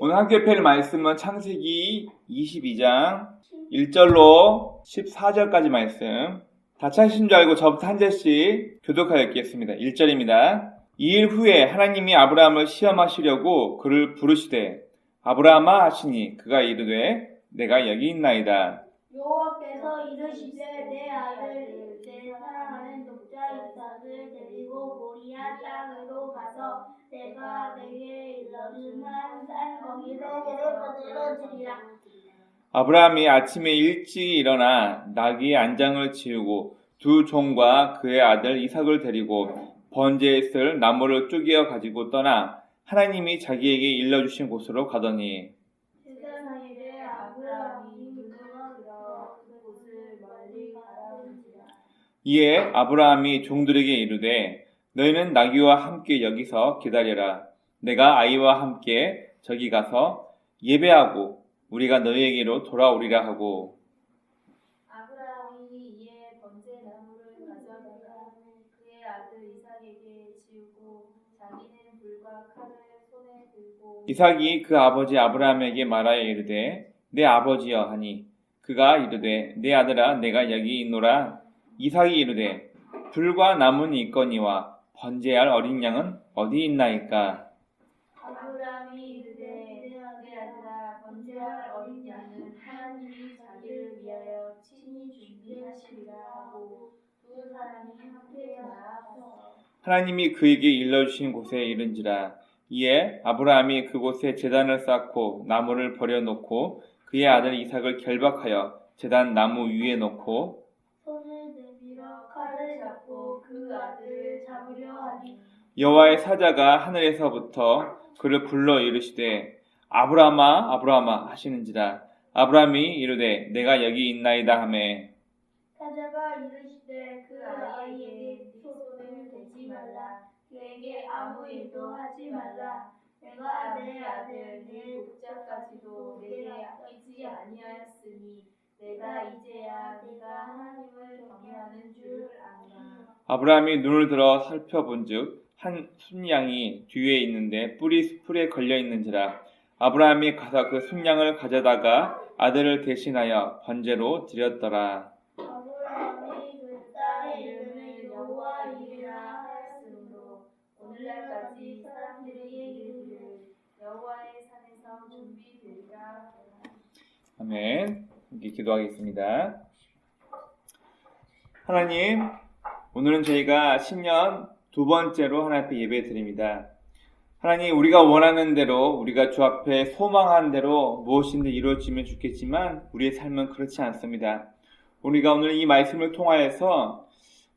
오늘 학교편의 말씀은 창세기 22장 1절로 14절까지 말씀. 다 찾으신 줄 알고 저부터 한 절씩 교독하여 읽겠습니다. 1절입니다. 2일 후에 하나님이 아브라함을 시험하시려고 그를 부르시되 아브라함아 하시니 그가 이르되 내가 여기 있나이다. 여호와께서 이르시되 내 아들 내 사랑하는 독자 이삭을 데리고 모리아 땅으로 가서 내가 내게 일러준 산 거기서 내려지리라. 아브라함이 아침에 일찍 일어나 나귀의 안장을 지우고 두 종과 그의 아들 이삭을 데리고 번제에 쓸 나무를 쪼개어 가지고 떠나 하나님이 자기에게 일러주신 곳으로 가더니 세상에 아브라함이 물러들어 그 곳을 멀리 바라본지라. 이에 아브라함이 종들에게 이르되 너희는 나귀와 함께 여기서 기다려라. 내가 아이와 함께 저기 가서 예배하고 우리가 너희에게로 돌아오리라 하고 아브라함이 이에 번제 나무를 가져다가 그의 아들 이삭에게 지우고 자기는 불과 칼을 손에 들고 이삭이 그 아버지 아브라함에게 말하여 이르되 내 아버지여 하니 그가 이르되 내 아들아 내가 여기 있노라. 이삭이 이르되 불과 나무는 있거니와 번제할 어린 양은 어디 있나이까. 아브라함이 이르되 내 아들아 번제할 어린 양은 하나님이 자기를 위하여 친히 준비하시리라 하고 두 사람이 함께 나아가서 하나님이 그에게 일러주신 곳에 이른지라. 이에 아브라함이 그곳에 제단을 쌓고 나무를 버려놓고 그의 아들 이삭을 결박하여 제단 나무 위에 놓고 손을 내밀어 칼을 잡고 그 아들을 잡으려 하니 여호와의 사자가 하늘에서부터 그를 불러 이르시되 아브라함아 아브라함아 하시는지라. 아브라함이 이르되 내가 여기 있나이다 하매 사자가 이르시되 그 아이에게 네 손을 대지 말라. 그에게 아무 일도 하지 말라. 내가 내 아들 내 독자까지도 내게 아끼지 아니하였으니 내가 이제야 네가 하나님을 경외하는 줄 아노라. 아브라함이 눈을 들어 살펴본즉 한 순양이 뒤에 있는데 뿔이 풀에 걸려 있는지라. 아브라함이 가서 그 순양을 가져다가 아들을 대신하여 번제로 드렸더라. 아브라함이 그 딸의 이름을 여호와 이르라 하였으므로 오늘날까지 사람들이 이르기를 여호와의 산에서 준비되리라 하더라. 아멘. 이렇게 기도하겠습니다. 하나님, 오늘은 저희가 신년 두 번째로 하나님 앞에 예배 드립니다. 하나님, 우리가 원하는 대로, 우리가 주 앞에 소망한 대로 무엇인지 이루어지면 좋겠지만 우리의 삶은 그렇지 않습니다. 우리가 오늘 이 말씀을 통하여서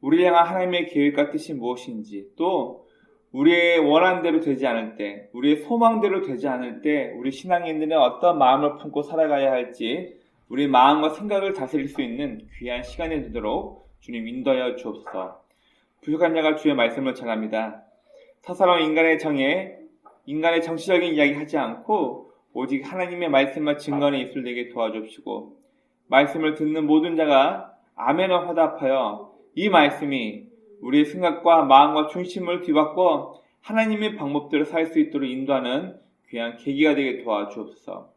우리를 향한 하나님의 계획과 뜻이 무엇인지, 또 우리의 원하는 대로 되지 않을 때, 우리의 소망대로 되지 않을 때 우리 신앙인들은 어떤 마음을 품고 살아가야 할지 우리의 마음과 생각을 다스릴 수 있는 귀한 시간이 되도록 주님 인도하여 주옵소서. 부족한 자가 주의 말씀을 전합니다. 사사로운 인간의 정에 인간의 정치적인 이야기 하지 않고 오직 하나님의 말씀과 증거는 입술되게 도와주옵시고 말씀을 듣는 모든 자가 아멘을 화답하여 이 말씀이 우리의 생각과 마음과 중심을 뒤바꿔 하나님의 방법대로 살 수 있도록 인도하는 귀한 계기가 되게 도와주옵소서.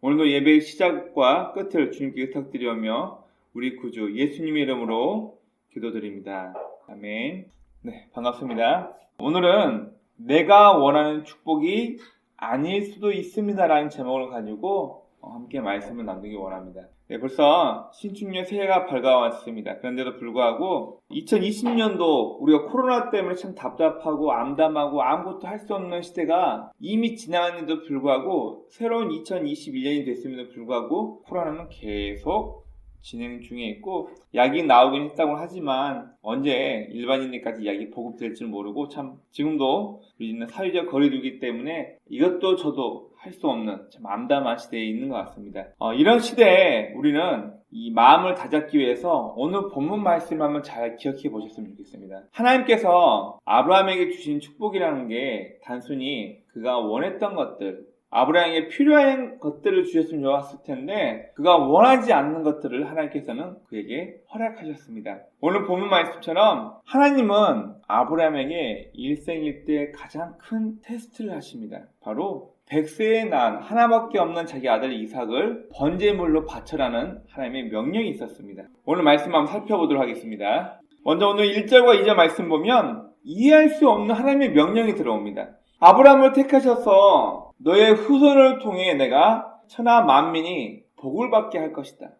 오늘도 예배의 시작과 끝을 주님께 부탁드리오며 우리 구주 예수님의 이름으로 기도드립니다. 아멘. 네, 반갑습니다. 오늘은 내가 원하는 축복이 아닐 수도 있습니다라는 제목을 가지고 함께 말씀을 나누기 원합니다. 네, 벌써 신축년 새해가 밝아왔습니다. 그런데도 불구하고 2020년도 우리가 코로나 때문에 참 답답하고 암담하고 아무것도 할 수 없는 시대가 이미 지나갔는데도 불구하고 새로운 2021년이 됐음에도 불구하고 코로나는 계속 진행 중에 있고 약이 나오긴 했다고 하지만 언제 일반인들까지 약이 보급될지 모르고 참 지금도 우리는 사회적 거리두기 때문에 이것도 저도 할 수 없는 참 암담한 시대에 있는 것 같습니다. 이런 시대에 우리는 이 마음을 다잡기 위해서 오늘 본문 말씀을 한번 잘 기억해 보셨으면 좋겠습니다. 하나님께서 아브라함에게 주신 축복이라는 게 단순히 그가 원했던 것들, 아브라함에게 필요한 것들을 주셨으면 좋았을 텐데 그가 원하지 않는 것들을 하나님께서는 그에게 허락하셨습니다. 오늘 본문 말씀처럼 하나님은 아브라함에게 일생일대 가장 큰 테스트를 하십니다. 바로 100세에 난 하나밖에 없는 자기 아들 이삭을 번제물로 바쳐라는 하나님의 명령이 있었습니다. 오늘 말씀 한번 살펴보도록 하겠습니다. 먼저 오늘 1절과 2절 말씀 보면 이해할 수 없는 하나님의 명령이 들어옵니다. 아브라함을 택하셔서 너의 후손을 통해 내가 천하 만민이 복을 받게 할 것이다.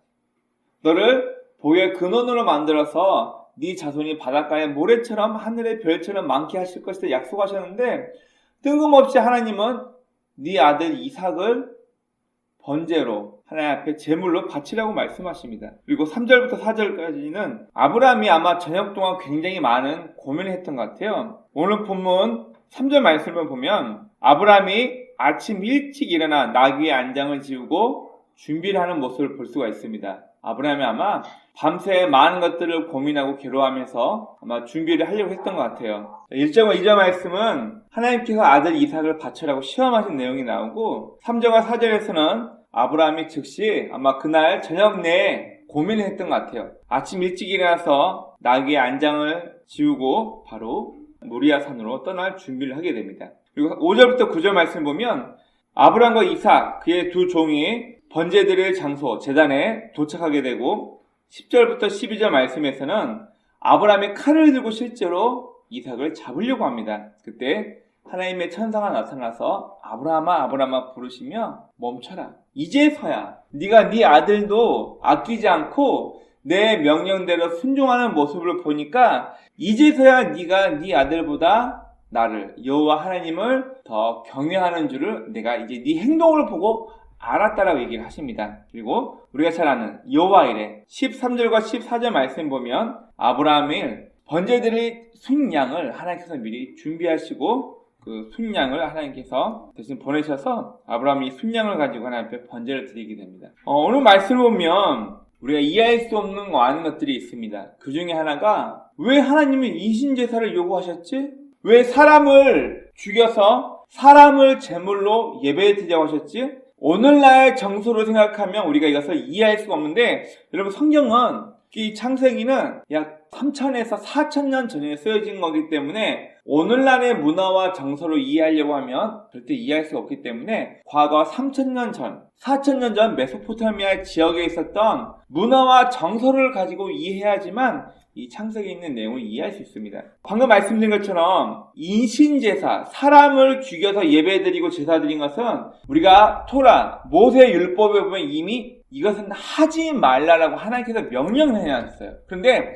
너를 복의 근원으로 만들어서 네 자손이 바닷가의 모래처럼 하늘의 별처럼 많게 하실 것이다 약속하셨는데 뜬금없이 하나님은 네 아들 이삭을 번제로 하나님 앞에 제물로 바치라고 말씀하십니다. 그리고 3절부터 4절까지는 아브라함이 아마 저녁 동안 굉장히 많은 고민을 했던 것 같아요. 오늘 본문 3절 말씀을 보면 아브라함이 아침 일찍 일어나 나귀의 안장을 지우고 준비를 하는 모습을 볼 수가 있습니다. 아브라함이 아마 밤새 많은 것들을 고민하고 괴로워하면서 아마 준비를 하려고 했던 것 같아요. 1절과 2절 말씀은 하나님께서 아들 이삭을 바쳐라고 시험하신 내용이 나오고 3절과 4절에서는 아브라함이 즉시 아마 그날 저녁 내에 고민을 했던 것 같아요. 아침 일찍 일어나서 나귀의 안장을 지우고 바로 모리아 산으로 떠날 준비를 하게 됩니다. 그리고 5절부터 9절 말씀 보면 아브라함과 이삭 그의 두 종이 번제드릴 장소 제단에 도착하게 되고 10절부터 12절 말씀에서는 아브라함이 칼을 들고 실제로 이삭을 잡으려고 합니다. 그때 하나님의 천사가 나타나서 아브라함아 아브라함아 부르시며 멈춰라. 이제서야 네가 네 아들도 아끼지 않고 내 명령대로 순종하는 모습을 보니까 이제서야 네가 네 아들보다 나를 여호와 하나님을 더 경외하는 줄을 내가 이제 네 행동을 보고 알았다라고 얘기를 하십니다. 그리고 우리가 잘 아는 여호와 이레 13절과 14절 말씀 보면 아브라함이 번제드릴 순양을 하나님께서 미리 준비하시고 그 순양을 하나님께서 대신 보내셔서 아브라함이 순양을 가지고 하나님 앞에 번제를 드리게 됩니다. 오늘 말씀을 보면 우리가 이해할 수 없는 많은 것들이 있습니다. 그 중에 하나가 왜 하나님이 인신제사를 요구하셨지? 왜 사람을 죽여서 사람을 제물로 예배드리자고 하셨지? 오늘날 정서로 생각하면 우리가 이것을 이해할 수가 없는데 여러분 성경은 이 창세기는 약 3000에서 4000년 전에 쓰여진 거기 때문에 오늘날의 문화와 정서로 이해하려고 하면 절대 이해할 수가 없기 때문에 과거 3000년 전, 4000년 전 메소포타미아 지역에 있었던 문화와 정서를 가지고 이해해야지만 이 창세기에 있는 내용을 이해할 수 있습니다. 방금 말씀드린 것처럼 인신제사, 사람을 죽여서 예배드리고 제사드린 것은 우리가 토라, 모세 율법에 보면 이미 이것은 하지 말라라고 하나님께서 명령을 해놨어요. 그런데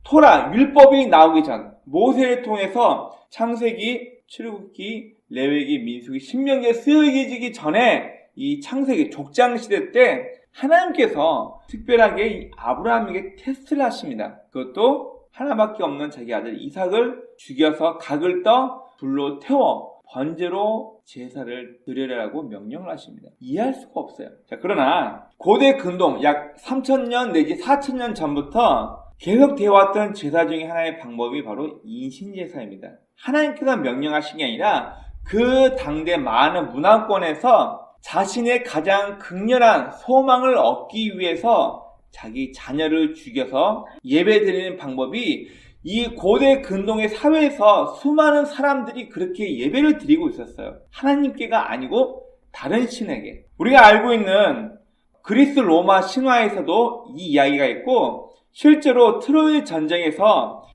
토라, 율법이 나오기 전 모세를 통해서 창세기, 출애굽기, 레위기, 민수기, 신명기에 쓰여지기 전에 이 창세기 족장시대 때 하나님께서 특별하게 아브라함에게 테스트를 하십니다. 그것도 하나밖에 없는 자기 아들 이삭을 죽여서 각을 떠 불로 태워 번제로 제사를 드리라고 명령을 하십니다. 이해할 수가 없어요. 자, 그러나 고대 근동 약 3000년 내지 4000년 전부터 계속 되어왔던 제사 중에 하나의 방법이 바로 인신제사입니다. 하나님께서 명령하신 게 아니라 그 당대 많은 문화권에서 자신의 가장 극렬한 소망을 얻기 위해서 자기 자녀를 죽여서 예배드리는 방법이 이 고대 근동의 사회에서 수많은 사람들이 그렇게 예배를 드리고 있었어요. 하나님께가 아니고 다른 신에게. 우리가 알고 있는 그리스 로마 신화에서도 이 이야기가 있고 실제로 트로이 전쟁에서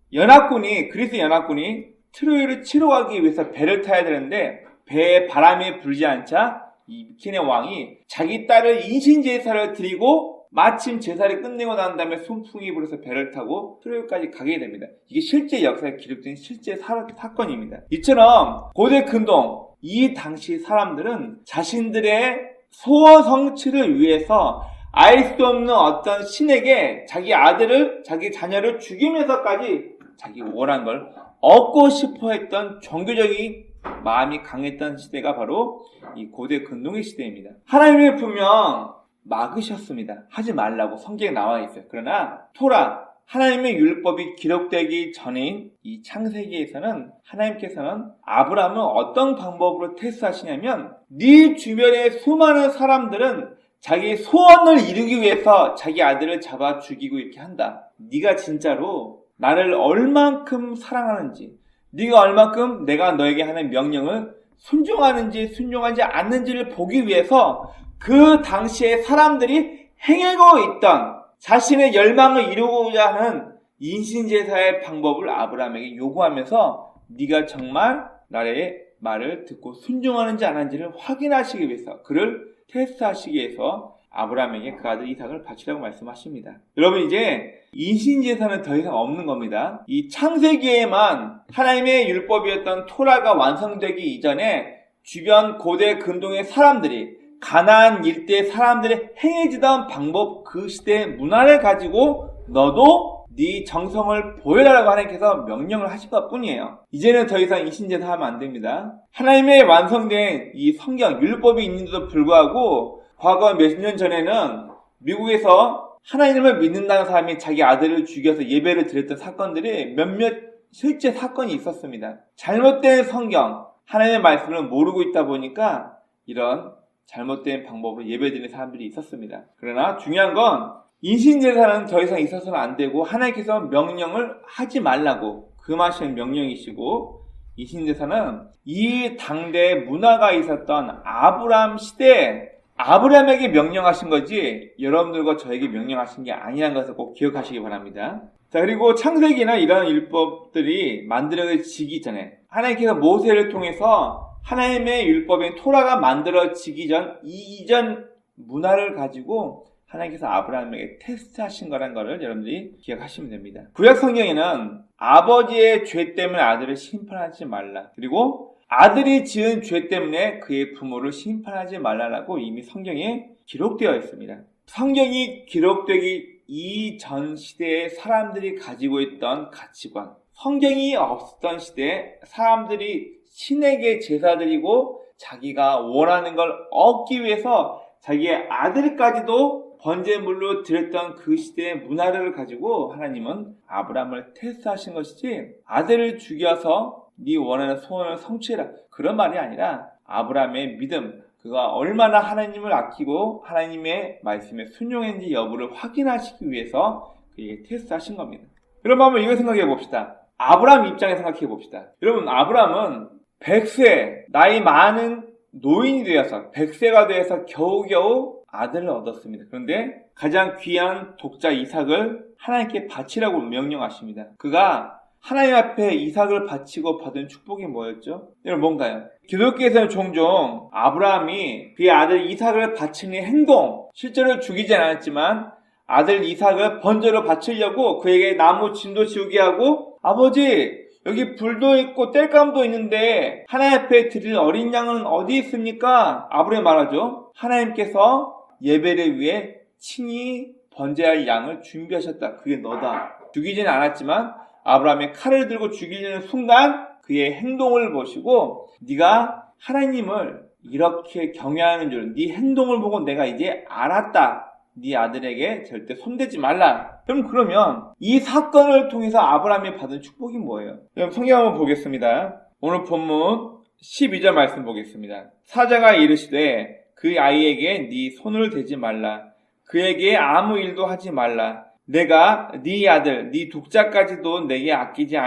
그리스 연합군이 트로이를 치러 가기 위해서 배를 타야 되는데 배에 바람이 불지 않자 이 미케네 왕이 자기 딸을 인신제사를 드리고 마침 제사를 끝내고 난 다음에 순풍이 불어서 배를 타고 트로이까지 가게 됩니다. 이게 실제 역사에 기록된 실제 사건입니다. 이처럼 고대 근동 이 당시 사람들은 자신들의 소원 성취를 위해서 알 수 없는 어떤 신에게 자기 아들을 자기 자녀를 죽이면서까지 자기 원한 걸 얻고 싶어 했던 종교적인 마음이 강했던 시대가 바로 이 고대 근동의 시대입니다. 하나님이 분명 막으셨습니다. 하지 말라고 성경에 나와 있어요. 그러나 토라, 하나님의 율법이 기록되기 전인 이 창세기에서는 하나님께서는 아브라함을 어떤 방법으로 테스트하시냐면 네 주변의 수많은 사람들은 자기 소원을 이루기 위해서 자기 아들을 잡아 죽이고 이렇게 한다. 네가 진짜로 나를 얼만큼 사랑하는지, 네가 얼만큼 내가 너에게 하는 명령을 순종하는지 순종하지 않는지를 보기 위해서 그 당시에 사람들이 행하고 있던 자신의 열망을 이루고자 하는 인신제사의 방법을 아브라함에게 요구하면서 네가 정말 나의 말을 듣고 순종하는지 안 하는지를 확인하시기 위해서, 그를 테스트하시기 위해서 아브라함에게 그 아들 이삭을 바치라고 말씀하십니다. 여러분, 이제 인신제사는 더 이상 없는 겁니다. 이 창세기에만 하나님의 율법이었던 토라가 완성되기 이전에 주변 고대 근동의 사람들이, 가나안 일대 사람들이 행해지던 방법, 그 시대의 문화를 가지고 너도 네 정성을 보여달라고 하나님께서 명령을 하신 것 뿐이에요. 이제는 더 이상 인신제사 하면 안 됩니다. 하나님의 완성된 이 성경, 율법이 있는데도 불구하고 과거 몇 년 전에는 미국에서 하나님을 믿는다는 사람이 자기 아들을 죽여서 예배를 드렸던 사건들이 몇몇 실제 사건이 있었습니다. 잘못된 성경, 하나님의 말씀을 모르고 있다 보니까 이런 잘못된 방법으로 예배드리는 사람들이 있었습니다. 그러나 중요한 건 인신제사는 더 이상 있어서는 안 되고 하나님께서 명령을 하지 말라고 금하시는 명령이시고, 인신제사는 이 당대 문화가 있었던 아브라함 시대에 아브라함에게 명령하신 거지 여러분들과 저에게 명령하신 게 아니라는 것을 꼭 기억하시기 바랍니다. 자, 그리고 창세기나 이런 율법들이 만들어지기 전에 하나님께서 모세를 통해서 하나님의 율법인 토라가 만들어지기 전 이전 문화를 가지고 하나님께서 아브라함에게 테스트하신 거라는 것을 여러분들이 기억하시면 됩니다. 구약 성경에는 아버지의 죄 때문에 아들을 심판하지 말라, 그리고 아들이 지은 죄 때문에 그의 부모를 심판하지 말라라고 이미 성경에 기록되어 있습니다. 성경이 기록되기 이전 시대에 사람들이 가지고 있던 가치관, 성경이 없었던 시대에 사람들이 신에게 제사드리고 자기가 원하는 걸 얻기 위해서 자기의 아들까지도 번제물로 드렸던 그 시대의 문화를 가지고 하나님은 아브라함을 테스트하신 것이지, 아들을 죽여서 네 원하는 소원을 성취해라, 그런 말이 아니라 아브라함의 믿음, 그가 얼마나 하나님을 아끼고 하나님의 말씀에 순종했는지 여부를 확인하시기 위해서 그에게 테스트하신 겁니다. 여러분, 한번 이거 생각해 봅시다. 아브라함 입장에 생각해 봅시다. 여러분, 아브라함은 100세, 나이 많은 노인이 되어서 100세가 되어서 겨우겨우 아들을 얻었습니다. 그런데 가장 귀한 독자 이삭을 하나님께 바치라고 명령하십니다. 그가 하나님 앞에 이삭을 바치고 받은 축복이 뭐였죠? 여러분, 뭔가요? 기독교에서는 종종 아브라함이 그의 아들 이삭을 바치는 행동, 실제로 죽이진 않았지만 아들 이삭을 번제로 바치려고 그에게 나무 진도 지우게 하고, 아버지 여기 불도 있고 땔감도 있는데 하나님 앞에 드릴 어린 양은 어디 있습니까? 아브라함이 말하죠. 하나님께서 예배를 위해 친히 번제할 양을 준비하셨다. 그게 너다. 죽이지는 않았지만 아브라함이 칼을 들고 죽이려는 순간 그의 행동을 보시고, 네가 하나님을 이렇게 경외하는 줄, 네 행동을 보고 내가 이제 알았다. 네 아들에게 절대 손대지 말라. 그러면 이 사건을 통해서 아브라함이 받은 축복이 뭐예요? 그럼 성경 한번 보겠습니다. 오늘 본문 12절 말씀 보겠습니다. 사자가 이르시되 그 아이에게 네 손을 대지 말라. 그에게 아무 일도 하지 말라. 내가 네 아들, 네 독자까지도 내게 아끼지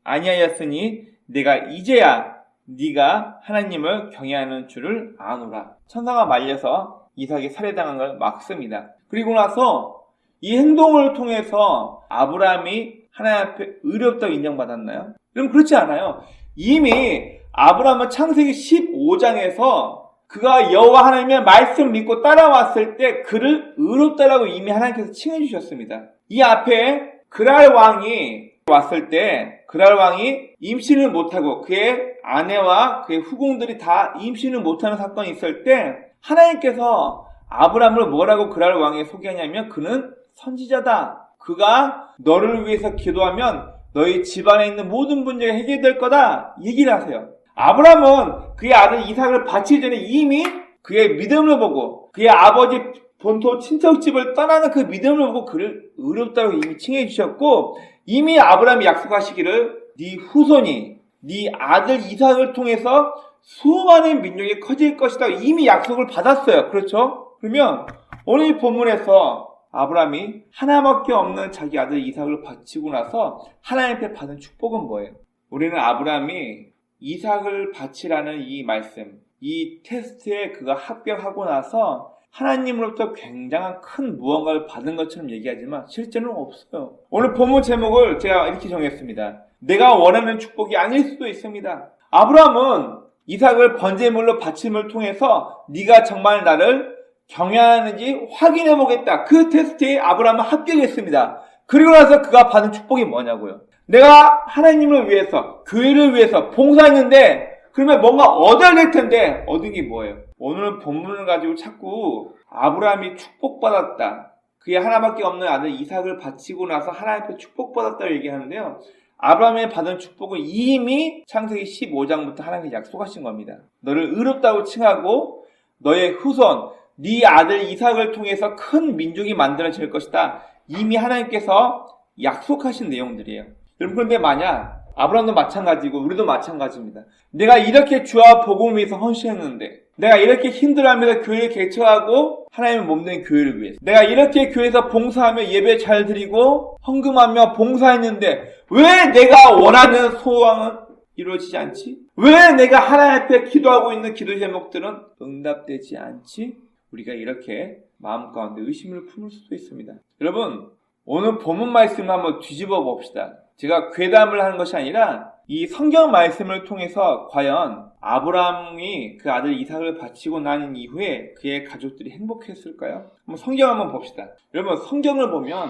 아니하였으니 내가 이제야 네가 하나님을 경외하는 줄을 아노라. 천사가 말려서 이삭이 살해당한 걸 막습니다. 그리고 나서 이 행동을 통해서 아브라함이 하나님 앞에 의롭다고 인정받았나요? 그럼 그렇지 않아요. 이미 아브라함은 창세기 15장에서 그가 여호와 하나님의 말씀 믿고 따라왔을 때 그를 의롭다라고 이미 하나님께서 칭해 주셨습니다. 이 앞에 그랄 왕이 왔을 때 그랄 왕이 임신을 못하고 그의 아내와 그의 후궁들이 다 임신을 못하는 사건이 있을 때 하나님께서 아브라함을 뭐라고 그랄 왕에 소개하냐면, 그는 선지자다. 그가 너를 위해서 기도하면 너희 집안에 있는 모든 문제가 해결될 거다. 얘기를 하세요. 아브라함은 그의 아들 이삭을 바치기 전에 이미 그의 믿음을 보고 그의 아버지 본토 친척집을 떠나는 그 믿음을 보고 그를 의롭다고 이미 칭해 주셨고, 이미 아브라함이 약속하시기를 네 후손이 네 아들 이삭을 통해서 수많은 민족이 커질 것이다. 이미 약속을 받았어요. 그렇죠? 그러면 오늘 이 본문에서 아브라함이 하나밖에 없는 자기 아들 이삭을 바치고 나서 하나님 앞에 받은 축복은 뭐예요? 우리는 아브라함이 이삭을 바치라는 이 말씀, 이 테스트에 그가 합격하고 나서 하나님으로부터 굉장한 큰 무언가를 받은 것처럼 얘기하지만 실제는 없어요. 오늘 본문 제목을 제가 이렇게 정했습니다. 내가 원하는 축복이 아닐 수도 있습니다. 아브라함은 이삭을 번제물로 바침을 통해서 네가 정말 나를 경외하는지 확인해 보겠다. 그 테스트에 아브라함은 합격했습니다. 그리고 나서 그가 받은 축복이 뭐냐고요. 내가 하나님을 위해서, 교회를 위해서 봉사했는데 그러면 뭔가 얻어야 될 텐데 얻은 게 뭐예요? 오늘 본문을 가지고 자꾸 아브라함이 축복받았다. 그의 하나밖에 없는 아들 이삭을 바치고 나서 하나님 앞에 축복받았다고 얘기하는데요. 아브라함이 받은 축복은 이미 창세기 15장부터 하나님이 약속하신 겁니다. 너를 의롭다고 칭하고 너의 후손, 네 아들 이삭을 통해서 큰 민족이 만들어질 것이다. 이미 하나님께서 약속하신 내용들이에요. 여러분, 그런데 만약 아브라함도 마찬가지고 우리도 마찬가지입니다. 내가 이렇게 주와 복음을 위해서 헌신했는데, 내가 이렇게 힘들어하면서 교회를 개척하고 하나님의 몸된 교회를 위해서, 내가 이렇게 교회에서 봉사하며 예배 잘 드리고 헌금하며 봉사했는데 왜 내가 원하는 소원은 이루어지지 않지? 왜 내가 하나님 앞에 기도하고 있는 기도 제목들은 응답되지 않지? 우리가 이렇게 마음 가운데 의심을 품을 수도 있습니다. 여러분, 오늘 본문 말씀을 한번 뒤집어 봅시다. 제가 괴담을 하는 것이 아니라 이 성경 말씀을 통해서 과연 아브라함이 그 아들 이삭을 바치고 난 이후에 그의 가족들이 행복했을까요? 한번 성경 한번 봅시다. 여러분, 성경을 보면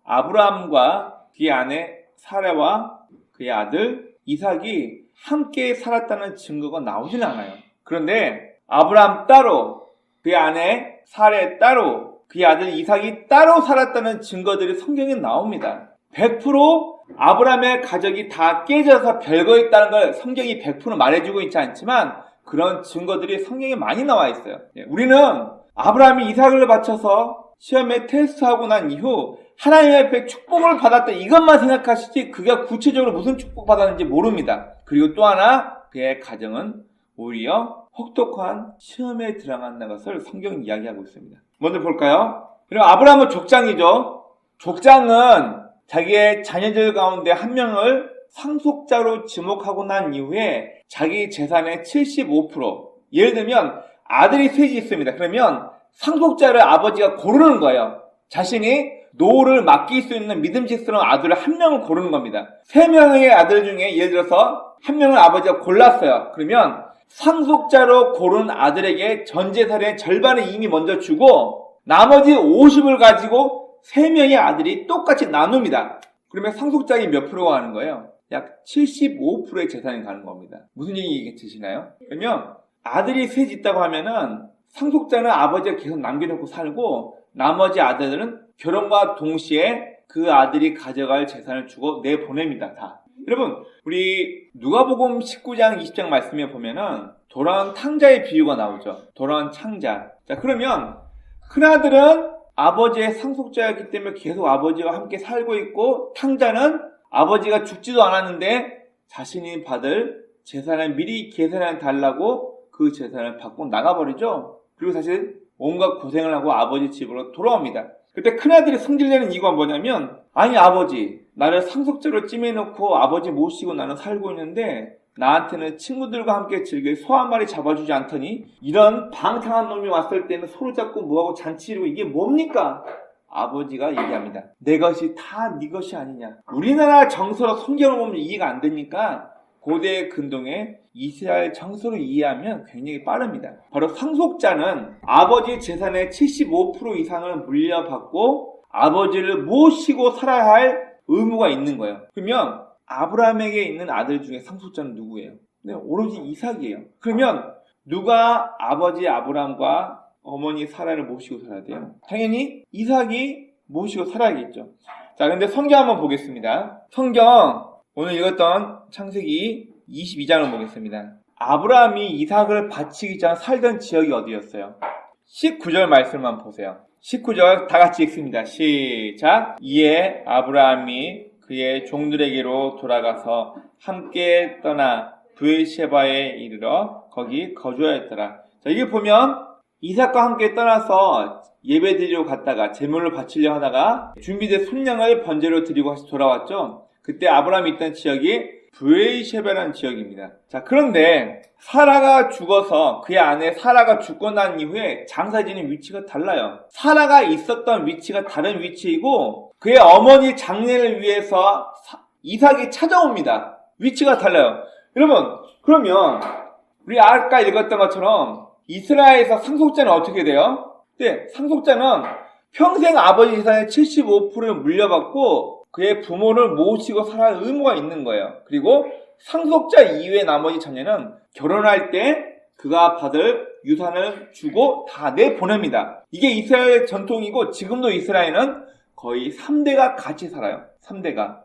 아브라함과 그의 아내 사라와 그의 아들 이삭이 함께 살았다는 증거가 나오진 않아요. 그런데 아브라함 따로, 그의 아내 사라 따로, 그의 아들 이삭이 따로 살았다는 증거들이 성경에 나옵니다. 100% 아브라함의 가족이 다 깨져서 별거 있다는 걸 성경이 100% 말해주고 있지 않지만 그런 증거들이 성경에 많이 나와 있어요. 우리는 아브라함이 이삭을 바쳐서 시험에 테스트하고 난 이후 하나님 앞에 축복을 받았다 이것만 생각하시지 그가 구체적으로 무슨 축복 받았는지 모릅니다. 그리고 또 하나 그의 가정은 오히려 혹독한 시험에 들어간다는 것을 성경이 이야기하고 있습니다. 먼저 볼까요? 그리고 아브라함은 족장이죠. 족장은 자기의 자녀들 가운데 한 명을 상속자로 지목하고 난 이후에 자기 재산의 75%, 예를 들면 아들이 셋이 있습니다. 그러면 상속자를 아버지가 고르는 거예요. 자신이 노를 맡길 수 있는 믿음직스러운 아들을 한 명을 고르는 겁니다. 3명의 아들 중에 예를 들어서 한 명을 아버지가 골랐어요. 그러면 상속자로 고른 아들에게 전 재산의 절반을 이미 먼저 주고 나머지 50을 가지고 3명의 아들이 똑같이 나눕니다. 그러면 상속자이 몇 프로가 가는 거예요? 약 75%의 재산이 가는 겁니다. 무슨 얘기 드시나요? 그러면 아들이 셋 있다고 하면은 상속자는 아버지가 계속 남겨놓고 살고 나머지 아들들은 결혼과 동시에 그 아들이 가져갈 재산을 주고 내보냅니다. 다. 여러분, 우리 누가복음 19장 20장 말씀에 보면은 돌아온 탕자의 비유가 나오죠. 돌아온 창자. 자, 그러면 큰아들은 아버지의 상속자였기 때문에 계속 아버지와 함께 살고 있고 탕자는 아버지가 죽지도 않았는데 자신이 받을 재산을 미리 계산해 달라고 그 재산을 받고 나가버리죠. 그리고 사실 온갖 고생을 하고 아버지 집으로 돌아옵니다. 그때 큰아들이 성질내는 이유가 뭐냐면 아니 아버지 나를 상속자로 찜해놓고 아버지 모시고 나는 살고 있는데 나한테는 친구들과 함께 즐길 소 한 마리 잡아주지 않더니 이런 방탕한 놈이 왔을 때는 소를 잡고 뭐하고 잔치이고 이게 뭡니까? 아버지가 얘기합니다. 내 것이 다 네 것이 아니냐. 우리나라 정서로 성경을 보면 이해가 안 되니까 고대 근동의 이스라엘 정서로 이해하면 굉장히 빠릅니다. 바로 상속자는 아버지 재산의 75% 이상을 물려받고 아버지를 모시고 살아야 할 의무가 있는 거예요. 그러면 아브라함에게 있는 아들 중에 상속자는 누구예요? 네, 오로지 이삭이에요. 그러면 누가 아버지 아브라함과 어머니 사라를 모시고 살아야 돼요? 당연히 이삭이 모시고 살아야겠죠. 자, 근데 성경 한번 보겠습니다. 성경 오늘 읽었던 창세기 22장을 보겠습니다. 아브라함이 이삭을 바치기 전 살던 지역이 어디였어요? 19절 말씀만 보세요. 19절 다 같이 읽습니다. 시작. 이에 아브라함이 그의 종들에게로 돌아가서 함께 떠나 브엘셰바에 이르러 거기 거주하였더라. 자, 이게 보면 이삭과 함께 떠나서 예배드리러 갔다가 제물을 바치려 하다가 준비된 순양을 번제로 드리고 다시 돌아왔죠. 그때 아브라함이 있던 지역이 브에이셰바라는 지역입니다. 자, 그런데 사라가 죽어서 그의 아내 사라가 죽고 난 이후에 장사 지는 위치가 달라요. 사라가 있었던 위치가 다른 위치이고 그의 어머니 장례를 위해서 이삭이 찾아옵니다. 위치가 달라요. 여러분, 그러면 우리 아까 읽었던 것처럼 이스라엘에서 상속자는 어떻게 돼요? 네, 상속자는 평생 아버지 재산의 75%를 물려받고 그의 부모를 모시고 살아야 할 의무가 있는 거예요. 그리고 상속자 이외의 나머지 자녀는 결혼할 때 그가 받을 유산을 주고 다 내보냅니다. 이게 이스라엘 전통이고 지금도 이스라엘은 거의 3대가 같이 살아요. 3대가.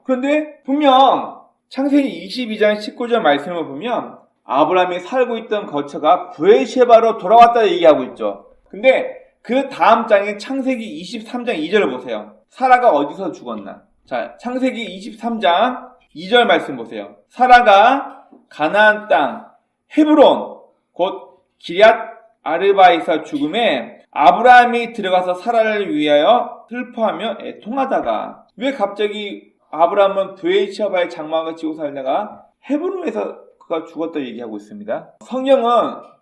그런데 분명 창세기 22장 19절 말씀을 보면 아브라함이 살고 있던 거처가 브에셰바로 돌아왔다 얘기하고 있죠. 근데 그 다음 장인 창세기 23장 2절을 보세요. 사라가 어디서 죽었나? 자, 창세기 23장 2절 말씀 보세요. 사라가 가나안 땅 헤브론 곧 기럇 아르바에서 죽음에 아브라함이 들어가서 사라를 위하여 슬퍼하며 애통하다가 왜 갑자기 아브라함은 브에이샤바의 장막을 지고 살다가 헤브론에서 그가 죽었다 얘기하고 있습니다. 성경은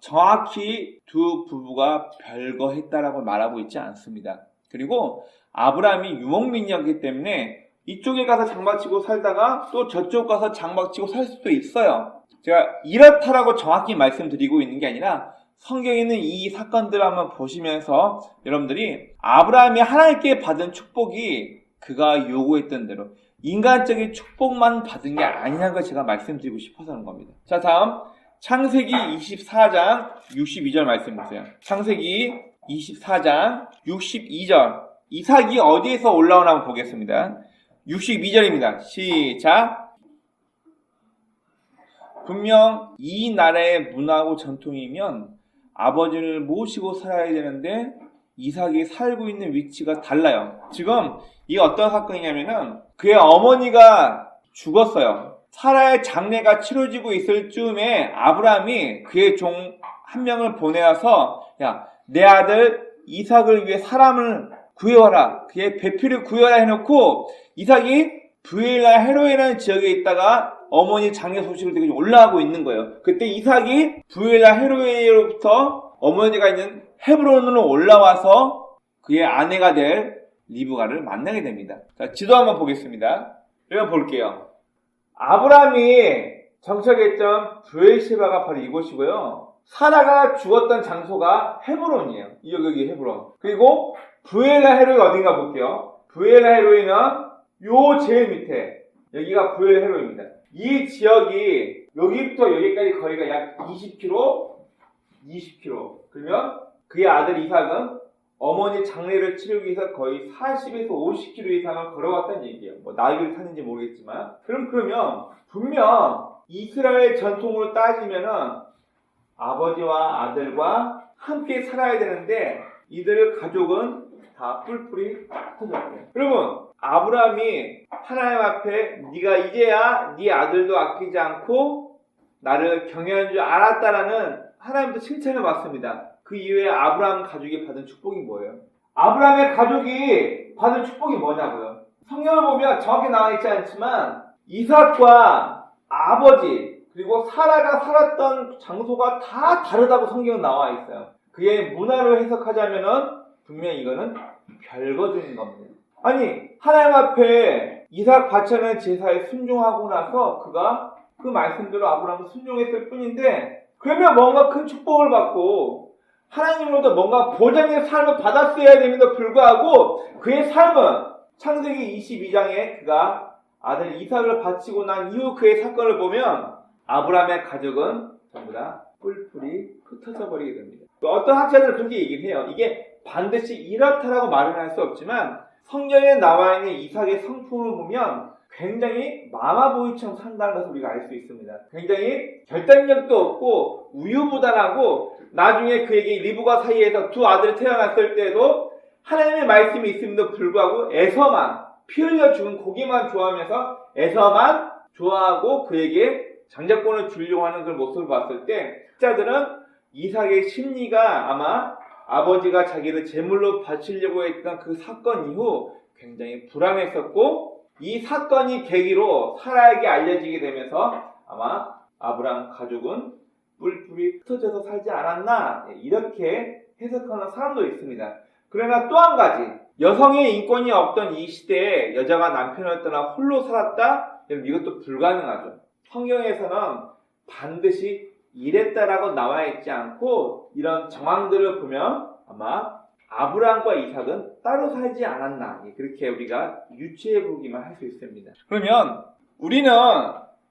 정확히 두 부부가 별거했다라고 말하고 있지 않습니다. 그리고 아브라함이 유목민이었기 때문에 이쪽에 가서 장막치고 살다가 또 저쪽 가서 장막치고 살 수도 있어요. 제가 이렇다라고 정확히 말씀드리고 있는 게 아니라 성경에 있는 이 사건들을 한번 보시면서 여러분들이 아브라함이 하나님께 받은 축복이 그가 요구했던 대로 인간적인 축복만 받은 게 아니라는 걸 제가 말씀드리고 싶어서 하는 겁니다. 자, 다음 창세기 24장 62절 말씀 보세요. 창세기 24장 62절 이삭이 어디에서 올라오나 한번 보겠습니다. 62절입니다. 시작. 분명 이 나라의 문화고 전통이면 아버지를 모시고 살아야 되는데 이삭이 살고 있는 위치가 달라요. 지금 이게 어떤 사건이냐면은 그의 어머니가 죽었어요. 사라의 장례가 치러지고 있을 즈음에 아브라함이 그의 종 한 명을 보내어서 야, 내 아들 이삭을 위해 사람을 구해와라. 그의 배필을 구해와라 해놓고 이삭이 브엘라 헤로이라는 지역에 있다가 어머니 장례 소식을 듣고 올라가고 있는 거예요. 그때 이삭이 브엘라 헤로이로부터 어머니가 있는 헤브론으로 올라와서 그의 아내가 될 리브가를 만나게 됩니다. 자, 지도 한번 보겠습니다. 여러분 볼게요. 아브라함이 정착했던 브에이셰바가 바로 이곳이고요. 사라가 죽었던 장소가 헤브론이에요. 여기 헤브론. 그리고 브엘라 헤로이 어딘가 볼게요. 브엘라 헤로이는 요 제일 밑에 여기가 브엘라 헤로이입니다. 이 지역이 여기부터 여기까지 거리가 약 20km. 그러면 그의 아들 이삭은 어머니 장례를 치르기 위해서 거의 40에서 50km 이상을 걸어갔다는 얘기예요. 뭐 나이를 탔는지 모르겠지만. 그러면 분명 이스라엘 전통으로 따지면은 아버지와 아들과 함께 살아야 되는데 이들 가족은 다 뿔뿔이 흩어졌어요. 여러분, 아브라함이 하나님 앞에 네가 이제야 네 아들도 아끼지 않고 나를 경외한 줄 알았다라는 하나님도 칭찬을 받습니다. 그 이후에 아브라함 가족이 받은 축복이 뭐예요? 아브라함의 가족이 받은 축복이 뭐냐고요? 성경을 보면 정확히 나와 있지 않지만 이삭과 아버지 그리고 사라가 살았던 장소가 다 다르다고 성경은 나와 있어요. 그의 문화로 해석하자면은 분명히 이거는 별거중인 겁니다. 아니 하나님 앞에 이삭 바쳐낸 제사에 순종하고 나서 그가 그 말씀대로 아브라함은 순종했을 뿐인데 그러면 뭔가 큰 축복을 받고 하나님으로부터 뭔가 보장의 삶을 받았어야 됨에도 불구하고 그의 삶은 창세기 22장에 그가 아들 이삭을 바치고 난 이후 그의 사건을 보면 아브라함의 가족은 전부 다 뿔뿔이 흩어져 버리게 됩니다. 어떤 학자들은 그렇게 얘기를 해요. 이게 반드시 이렇다라고 말은 할 수 없지만 성경에 나와 있는 이삭의 성품을 보면 굉장히 마마보이처럼 산다는 것을 우리가 알 수 있습니다. 굉장히 결단력도 없고 우유부단하고 나중에 그에게 리브가 사이에서 두 아들이 태어났을 때도 하나님의 말씀이 있음에도 불구하고 에서만 피 흘려 죽은 고기만 좋아하면서 에서만 좋아하고 그에게 장자권을 주려고 하는 그 모습을 봤을 때 학자들은 이삭의 심리가 아마 아버지가 자기를 제물로 바치려고 했던 그 사건 이후 굉장히 불안했었고 이 사건이 계기로 사라에게 알려지게 되면서 아마 아브라함 가족은 뿔뿔이 흩어져서 살지 않았나 이렇게 해석하는 사람도 있습니다. 그러나 또 한 가지, 여성의 인권이 없던 이 시대에 여자가 남편을 떠나 홀로 살았다? 이것도 불가능하죠. 성경에서는 반드시 이랬다라고 나와 있지 않고 이런 정황들을 보면 아마 아브라함과 이삭은 따로 살지 않았나 그렇게 우리가 유추해 보기만 할 수 있습니다. 그러면 우리는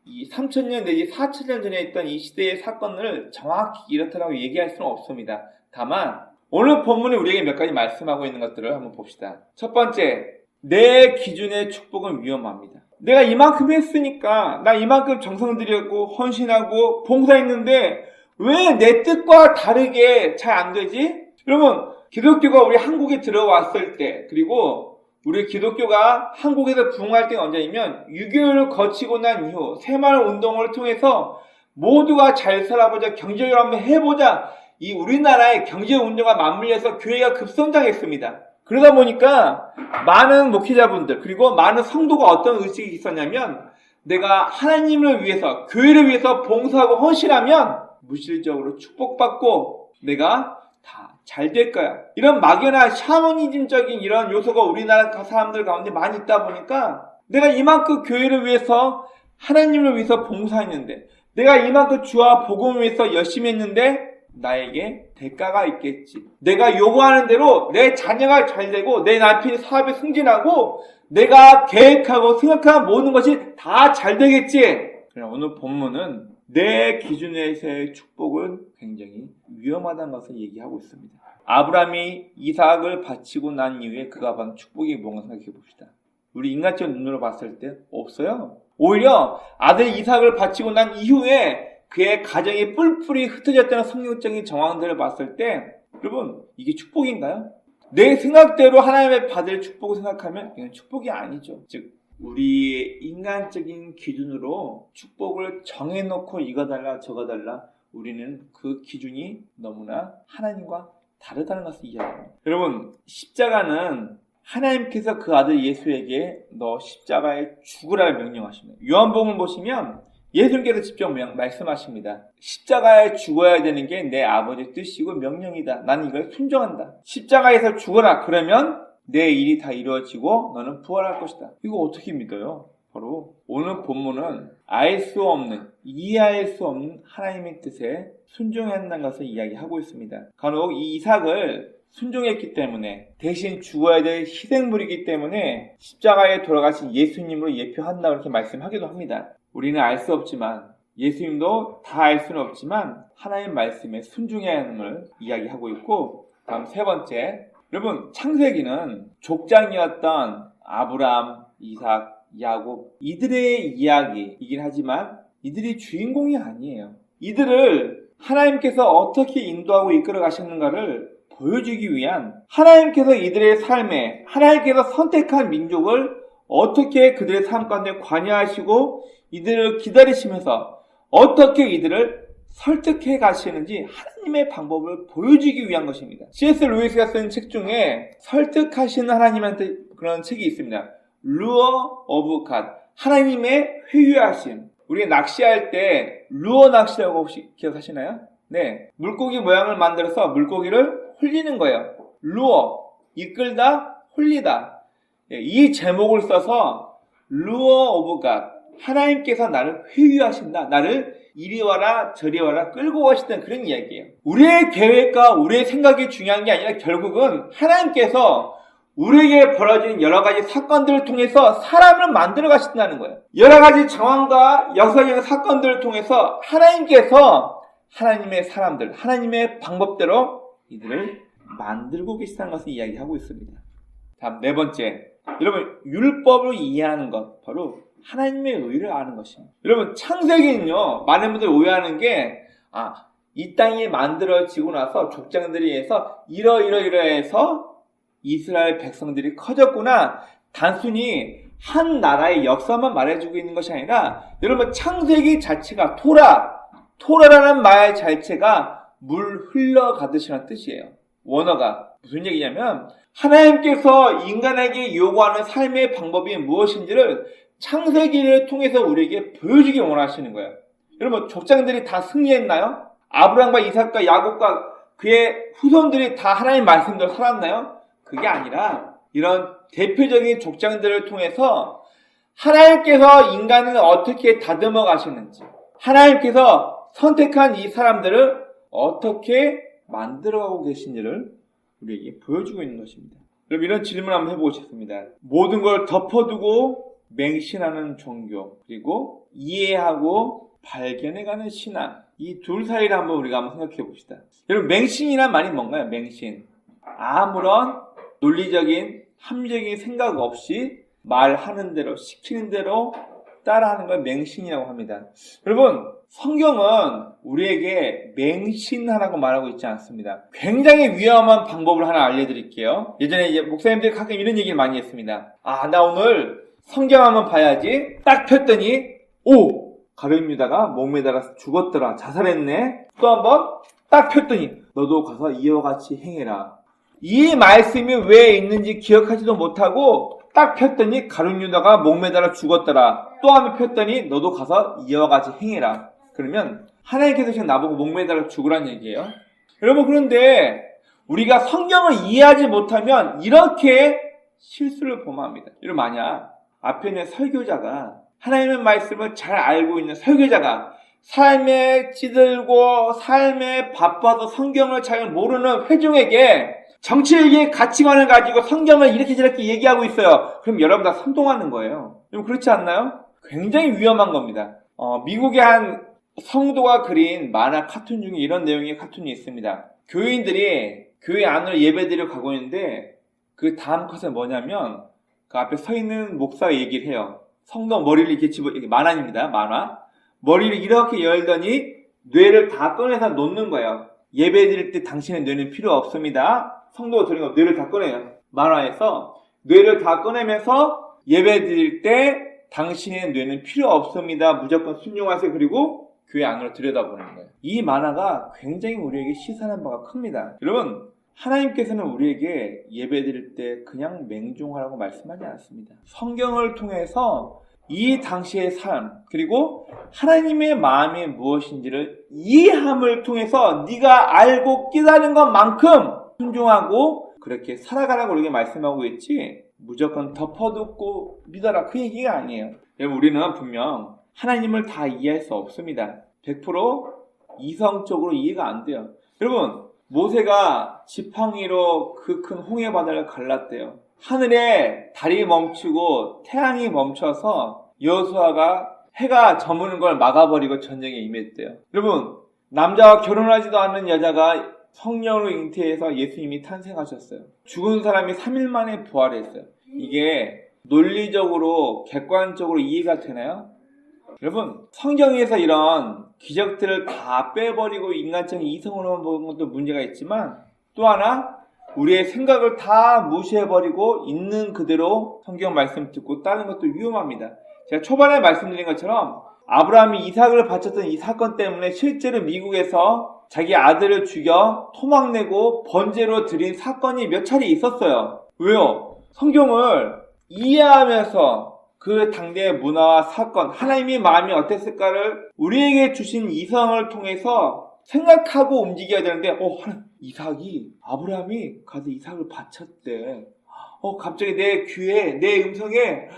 이 3000년 내지 4000년 전에 있던 이 시대의 사건을 정확히 이렇다라고 얘기할 수는 없습니다. 다만 오늘 본문이 우리에게 몇 가지 말씀하고 있는 것들을 한번 봅시다. 첫 번째, 내 기준의 축복은 위험합니다. 내가 이만큼 했으니까 나 이만큼 정성 들였고 헌신하고 봉사했는데 왜 내 뜻과 다르게 잘 안 되지? 여러분, 기독교가 우리 한국에 들어왔을 때, 그리고 우리 기독교가 한국에서 부흥할 때가 언제냐면 6.25를 거치고 난 이후 새마을 운동을 통해서 모두가 잘 살아보자, 경제를 한번 해보자, 이 우리나라의 경제 운동과 맞물려서 교회가 급성장했습니다. 그러다 보니까 많은 목회자분들 그리고 많은 성도가 어떤 의식이 있었냐면 내가 하나님을 위해서 교회를 위해서 봉사하고 헌신하면 물질적으로 축복받고 내가 다 잘 될 거야. 이런 막연한 샤머니즘적인 이런 요소가 우리나라 사람들 가운데 많이 있다 보니까 내가 이만큼 교회를 위해서 하나님을 위해서 봉사했는데 내가 이만큼 주와 복음을 위해서 열심히 했는데 나에게 대가가 있겠지. 내가 요구하는 대로 내 자녀가 잘 되고 내 남편이 사업에 승진하고 내가 계획하고 생각한 모든 것이 다 잘 되겠지. 그럼 오늘 본문은 내 기준에서의 축복은 굉장히 위험하다는 것을 얘기하고 있습니다. 아브라함이 이삭을 바치고 난 이후에 그가 받은 축복이 뭔가 생각해 봅시다. 우리 인간적 눈으로 봤을 때 없어요. 오히려 아들 이삭을 바치고 난 이후에 그의 가정이 뿔뿔이 흩어졌다는 성경적인 정황들을 봤을 때 여러분 이게 축복인가요? 내 생각대로 하나님의 받을 축복을 생각하면 이건 축복이 아니죠. 즉 우리의 인간적인 기준으로 축복을 정해놓고 이거 달라 저거 달라 우리는 그 기준이 너무나 하나님과 다르다는 것을 이해합니다. 여러분 십자가는 하나님께서 그 아들 예수에게 너 십자가에 죽으라 명령하십니다. 요한복음을 보시면 예수님께서 직접 말씀하십니다. 십자가에 죽어야 되는 게 내 아버지의 뜻이고 명령이다. 나는 이걸 순종한다. 십자가에서 죽어라. 그러면 내 일이 다 이루어지고 너는 부활할 것이다. 이거 어떻게 믿어요? 바로 오늘 본문은 알 수 없는, 이해할 수 없는 하나님의 뜻에 순종해야 한다는 것을 이야기하고 있습니다. 간혹 이 이삭을 순종했기 때문에 대신 죽어야 될 희생물이기 때문에 십자가에 돌아가신 예수님으로 예표한다고 이렇게 말씀하기도 합니다. 우리는 알 수 없지만 예수님도 다 알 수는 없지만 하나님 말씀에 순종해야 하는 걸 이야기하고 있고 다음 세 번째 여러분 창세기는 족장이었던 아브라함, 이삭, 야곱 이들의 이야기이긴 하지만 이들이 주인공이 아니에요. 이들을 하나님께서 어떻게 인도하고 이끌어 가셨는가를 보여주기 위한 하나님께서 이들의 삶에 하나님께서 선택한 민족을 어떻게 그들의 삶 가운데 관여하시고 이들을 기다리시면서 어떻게 이들을 설득해 가시는지 하나님의 방법을 보여주기 위한 것입니다. C.S. 루이스가 쓴 책 중에 설득하시는 하나님한테 그런 책이 있습니다. 루어 오브 갓 하나님의 회유하심. 우리가 낚시할 때 루어 낚시라고 혹시 기억하시나요? 네, 물고기 모양을 만들어서 물고기를 홀리는 거예요. 루어, 이끌다, 홀리다. 이 제목을 써서 루어 오브 갓 하나님께서 나를 회유하신다. 나를 이리 와라 저리 와라 끌고 가시는 그런 이야기예요. 우리의 계획과 우리의 생각이 중요한 게 아니라 결국은 하나님께서 우리에게 벌어지는 여러 가지 사건들을 통해서 사람을 만들어 가신다는 거예요. 여러 가지 정황과 역사적인 사건들을 통해서 하나님께서 하나님의 사람들, 하나님의 방법대로 이들을 만들고 계시다는 것을 이야기하고 있습니다. 다음 네 번째, 여러분 율법을 이해하는 것 바로 하나님의 의를 아는 것입니다. 여러분 창세기는요 많은 분들이 오해하는 게 이 땅이 만들어지고 나서 족장들에 의해서 이러해서 이스라엘 백성들이 커졌구나. 단순히 한 나라의 역사만 말해주고 있는 것이 아니라 여러분 창세기 자체가 토라라는 말 자체가 물 흘러가듯이라는 뜻이에요. 원어가. 무슨 얘기냐면 하나님께서 인간에게 요구하는 삶의 방법이 무엇인지를 창세기를 통해서 우리에게 보여주기 원하시는 거예요. 여러분, 족장들이 다 승리했나요? 아브라함과 이삭과 야곱과 그의 후손들이 다 하나님 말씀대로 살았나요? 그게 아니라 이런 대표적인 족장들을 통해서 하나님께서 인간을 어떻게 다듬어 가시는지, 하나님께서 선택한 이 사람들을 어떻게 만들어가고 계신지를 우리에게 보여주고 있는 것입니다. 그럼 이런 질문을 한번 해보고 싶습니다. 모든 걸 덮어두고 맹신하는 종교, 그리고 이해하고 발견해가는 신앙, 이 둘 사이를 우리가 생각해 봅시다. 여러분, 맹신이란 말이 뭔가요? 맹신. 아무런 논리적인 합리적인 생각 없이 말하는 대로, 시키는 대로 따라하는 걸 맹신이라고 합니다. 여러분, 성경은 우리에게 맹신하라고 말하고 있지 않습니다. 굉장히 위험한 방법을 하나 알려드릴게요. 예전에 이제 목사님들이 가끔 이런 얘기를 많이 했습니다. 나 오늘 성경 한번 봐야지. 딱 폈더니, 가룟 유다가 목에 달아서 죽었더라. 자살했네. 또 한번 딱 폈더니, 너도 가서 이와 같이 행해라. 이 말씀이 왜 있는지 기억하지도 못하고 딱 폈더니 가룟 유다가 목 매달아 죽었더라. 또 한번 폈더니 너도 가서 이와 같이 행해라. 그러면 하나님께서 지금 나보고 목 매달아 죽으란 얘기예요. 여러분, 그런데 우리가 성경을 이해하지 못하면 이렇게 실수를 범합니다. 여러분, 만약 앞에 있는 설교자가, 하나님의 말씀을 잘 알고 있는 설교자가 삶에 찌들고 삶에 바빠서 성경을 잘 모르는 회중에게 정치적인 가치관을 가지고 성경을 이렇게 저렇게 얘기하고 있어요. 그럼 여러분 다 선동하는 거예요. 여러분, 그렇지 않나요? 굉장히 위험한 겁니다. 미국의 한 성도가 그린 만화 카툰 중에 이런 내용의 카툰이 있습니다. 교인들이 교회 안으로 예배드리러 가고 있는데 그 다음 컷은 뭐냐면 그 앞에 서 있는 목사가 얘기를 해요. 성도 머리를 이렇게 이게 만화입니다. 만화. 머리를 이렇게 열더니 뇌를 다 꺼내서 놓는 거예요. 예배드릴 때 당신의 뇌는 필요 없습니다. 성도가 드린 거 뇌를 다 꺼내요. 만화에서 뇌를 다 꺼내면서 예배드릴 때 당신의 뇌는 필요 없습니다. 무조건 순종하세요. 그리고 교회 안으로 들여다보는 거예요. 이 만화가 굉장히 우리에게 시사하는 바가 큽니다. 여러분, 하나님께서는 우리에게 예배드릴 때 그냥 맹종하라고 말씀하지 않습니다. 성경을 통해서 이 당시의 삶, 그리고 하나님의 마음이 무엇인지를 이해함을 통해서 네가 알고 깨달은 것만큼 순종하고 그렇게 살아가라고 우리에게 말씀하고 있지, 무조건 덮어두고 믿어라, 그 얘기가 아니에요. 여러분, 우리는 분명 하나님을 다 이해할 수 없습니다. 100% 이성적으로 이해가 안 돼요. 여러분, 모세가 지팡이로 그 큰 홍해 바다를 갈랐대요. 하늘에 달이 멈추고 태양이 멈춰서 여호수아가 해가 저무는 걸 막아버리고 전쟁에 임했대요. 여러분, 남자와 결혼하지도 않는 여자가 성령으로 잉태해서 예수님이 탄생하셨어요. 죽은 사람이 3일 만에 부활했어요. 이게 논리적으로 객관적으로 이해가 되나요? 여러분, 성경에서 이런 기적들을 다 빼버리고 인간적인 이성으로만 보는 것도 문제가 있지만, 또 하나 우리의 생각을 다 무시해버리고 있는 그대로 성경 말씀 듣고 따르는 것도 위험합니다. 제가 초반에 말씀드린 것처럼 아브라함이 이삭을 바쳤던 이 사건 때문에 실제로 미국에서 자기 아들을 죽여 토막내고 번제로 드린 사건이 몇 차례 있었어요. 왜요? 성경을 이해하면서 그 당대의 문화와 사건, 하나님의 마음이 어땠을까를 우리에게 주신 이성을 통해서 생각하고 움직여야 되는데, 이삭이, 아브라함이 가서 이삭을 바쳤대. 갑자기 내 귀에, 내 음성에,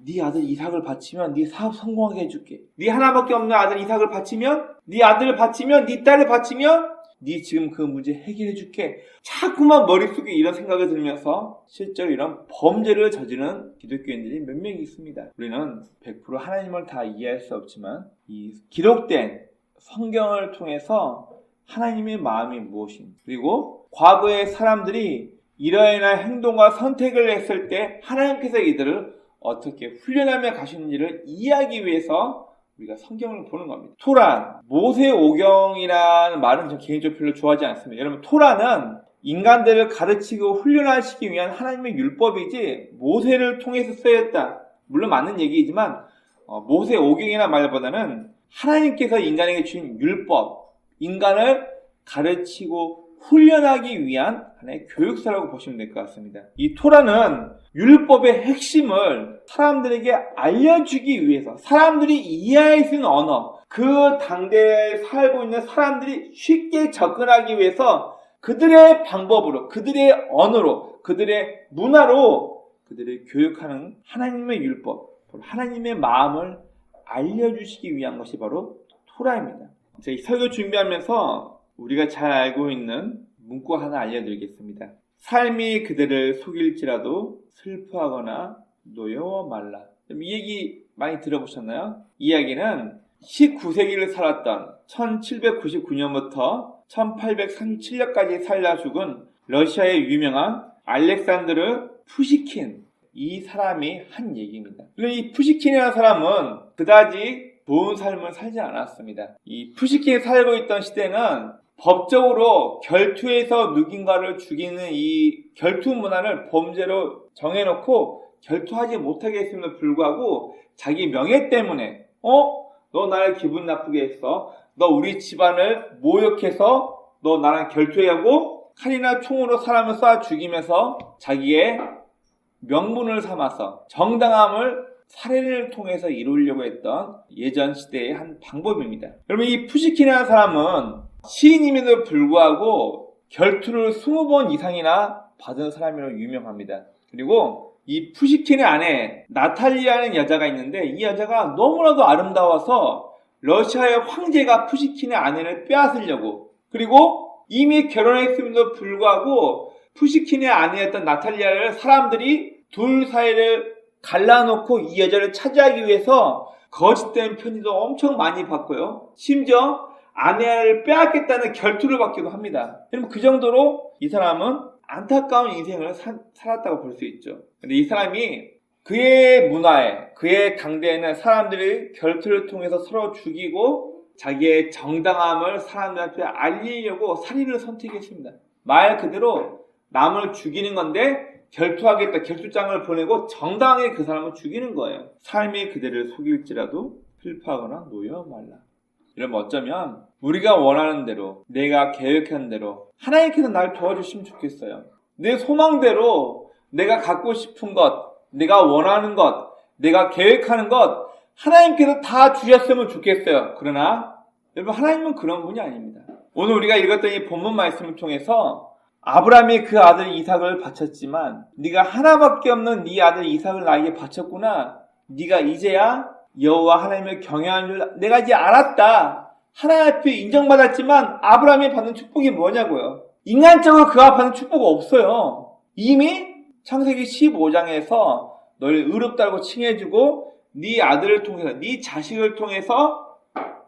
네 아들 이삭을 바치면 네 사업 성공하게 해줄게. 네 하나밖에 없는 아들 이삭을 바치면, 네 아들을 바치면, 네 딸을 바치면, 네 지금 그 문제 해결해줄게. 자꾸만 머릿속에 이런 생각을 들면서 실제로 이런 범죄를 저지르는 기독교인들이 몇 명이 있습니다. 우리는 100% 하나님을 다 이해할 수 없지만 이 기록된 성경을 통해서 하나님의 마음이 무엇인지, 그리고 과거의 사람들이 이러이러한 행동과 선택을 했을 때 하나님께서 이들을 어떻게 훈련하며 가시는지를 이해하기 위해서 우리가 성경을 보는 겁니다. 토라, 모세오경이라는 말은 저 개인적으로 별로 좋아하지 않습니다. 여러분, 토라는 인간들을 가르치고 훈련하시기 위한 하나님의 율법이지 모세를 통해서 쓰였다. 물론 맞는 얘기이지만 모세오경이라는 말보다는 하나님께서 인간에게 주신 율법, 인간을 가르치고 훈련하기 위한 하나의 교육서라고 보시면 될 것 같습니다. 이 토라는 율법의 핵심을 사람들에게 알려주기 위해서, 사람들이 이해할 수 있는 언어, 그 당대에 살고 있는 사람들이 쉽게 접근하기 위해서 그들의 방법으로, 그들의 언어로, 그들의 문화로 그들을 교육하는 하나님의 율법, 하나님의 마음을 알려주시기 위한 것이 바로 토라입니다. 이 설교 준비하면서 우리가 잘 알고 있는 문구 하나 알려드리겠습니다. 삶이 그들을 속일지라도 슬퍼하거나 노여워 말라. 이 얘기 많이 들어보셨나요? 이 이야기는 19세기를 살았던 1799년부터 1837년까지 살다 죽은 러시아의 유명한 알렉산드르 푸시킨, 이 사람이 한 얘기입니다. 이 푸시킨이라는 사람은 그다지 좋은 삶을 살지 않았습니다. 이 푸시킨이 살고 있던 시대는 법적으로 결투에서 누군가를 죽이는 이 결투 문화를 범죄로 정해놓고 결투하지 못하게 했음에도 불구하고 자기 명예 때문에 너 나를 기분 나쁘게 했어, 너 우리 집안을 모욕해서 너 나랑 결투하고 칼이나 총으로 사람을 쏴 죽이면서 자기의 명분을 삼아서 정당함을 살해를 통해서 이루려고 했던 예전 시대의 한 방법입니다. 여러분, 이 푸시킨이라는 사람은 시인임에도 불구하고 결투를 20번 이상이나 받은 사람으로 유명합니다. 그리고 이 푸시킨의 아내 나탈리아라는 여자가 있는데, 이 여자가 너무나도 아름다워서 러시아의 황제가 푸시킨의 아내를 빼앗으려고, 그리고 이미 결혼했음에도 불구하고 푸시킨의 아내였던 나탈리아를 사람들이 둘 사이를 갈라놓고 이 여자를 차지하기 위해서 거짓된 편지도 엄청 많이 받고요. 심지어 아내를 빼앗겠다는 결투를 받기도 합니다. 여러분, 그 정도로 이 사람은 안타까운 인생을 살았다고 볼 수 있죠. 근데 이 사람이 그의 문화에, 그의 당대에는 사람들이 결투를 통해서 서로 죽이고 자기의 정당함을 사람들한테 알리려고 살인을 선택했습니다. 말 그대로 남을 죽이는 건데 결투하겠다, 결투장을 보내고 정당하게 그 사람을 죽이는 거예요. 삶이 그대를 속일지라도 슬퍼하거나 노여 말라. 여러분, 어쩌면 우리가 원하는 대로, 내가 계획한 대로 하나님께서 날 도와주시면 좋겠어요. 내 소망대로 내가 갖고 싶은 것, 내가 원하는 것, 내가 계획하는 것 하나님께서 다 주셨으면 좋겠어요. 그러나 여러분, 하나님은 그런 분이 아닙니다. 오늘 우리가 읽었던 이 본문 말씀을 통해서 아브라함이 그 아들 이삭을 바쳤지만 네가 하나밖에 없는 네 아들 이삭을 나에게 바쳤구나. 네가 이제야 여호와 하나님을 경외하는 줄 내가 이제 알았다. 하나님 앞에 인정받았지만 아브라함이 받는 축복이 뭐냐고요. 인간적으로 그가 받는 축복 없어요. 이미 창세기 15장에서 너를 의롭다고 칭해주고 네 아들을 통해서, 네 자식을 통해서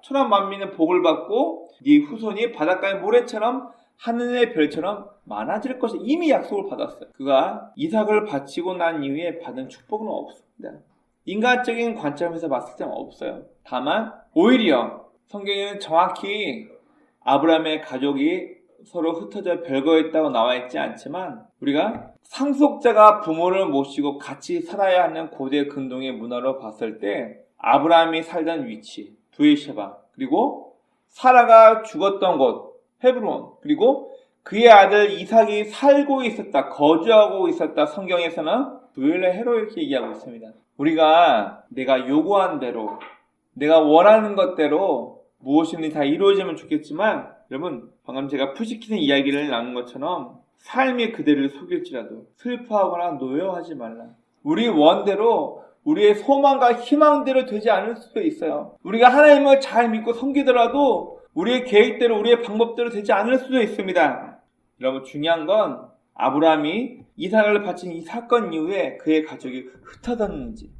천하 만민의 복을 받고 네 후손이 바닷가의 모래처럼 하늘의 별처럼 많아질 것이 이미 약속을 받았어요. 그가 이삭을 바치고 난 이후에 받은 축복은 없습니다. 인간적인 관점에서 봤을 때는 없어요. 다만 오히려 성경에는 정확히 아브라함의 가족이 서로 흩어져 별거했다고 나와 있지 않지만 우리가 상속자가 부모를 모시고 같이 살아야 하는 고대 근동의 문화로 봤을 때 아브라함이 살던 위치 브에르시바, 그리고 사라가 죽었던 곳 헤브론, 그리고 그의 아들 이삭이 살고 있었다, 거주하고 있었다, 성경에서는 브엘레헤로 이렇게 얘기하고 있습니다. 우리가 내가 요구한 대로, 내가 원하는 것대로 무엇이든 다 이루어지면 좋겠지만 여러분, 방금 제가 푸시킨의 이야기를 나눈 것처럼 삶이 그대를 속일지라도 슬퍼하거나 노여워하지 말라. 우리 원대로, 우리의 소망과 희망대로 되지 않을 수도 있어요. 우리가 하나님을 잘 믿고 섬기더라도 우리의 계획대로, 우리의 방법대로 되지 않을 수도 있습니다. 여러분, 중요한 건 아브라함이 이삭을 바친 이 사건 이후에 그의 가족이 흩어졌는지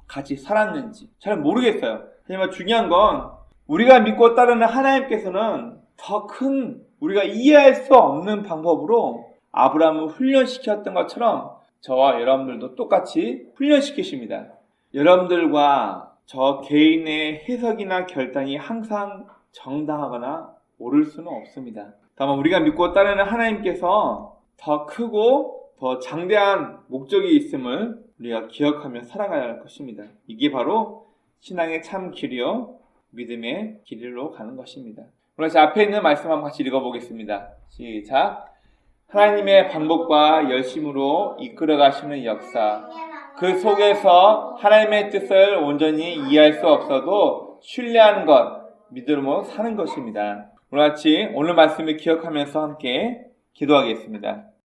같이 살았는지 잘 모르겠어요. 하지만 중요한 건 우리가 믿고 따르는 하나님께서는 더 큰, 우리가 이해할 수 없는 방법으로 아브라함을 훈련시켰던 것처럼 저와 여러분들도 똑같이 훈련시키십니다. 여러분들과 저 개인의 해석이나 결단이 항상 정당하거나 옳을 수는 없습니다. 다만 우리가 믿고 따르는 하나님께서 더 크고 더 장대한 목적이 있음을 우리가 기억하며 살아가야 할 것입니다. 이게 바로 신앙의 참 길이요 믿음의 길로 가는 것입니다. 오늘 제 앞에 있는 말씀 한번 같이 읽어보겠습니다. 시작. 하나님의 방법과 열심으로 이끌어 가시는 역사. 그 속에서 하나님의 뜻을 온전히 이해할 수 없어도 신뢰하는 것, 믿음으로 사는 것입니다. 오늘 같이 오늘 말씀을 기억하면서 함께 기도하겠습니다.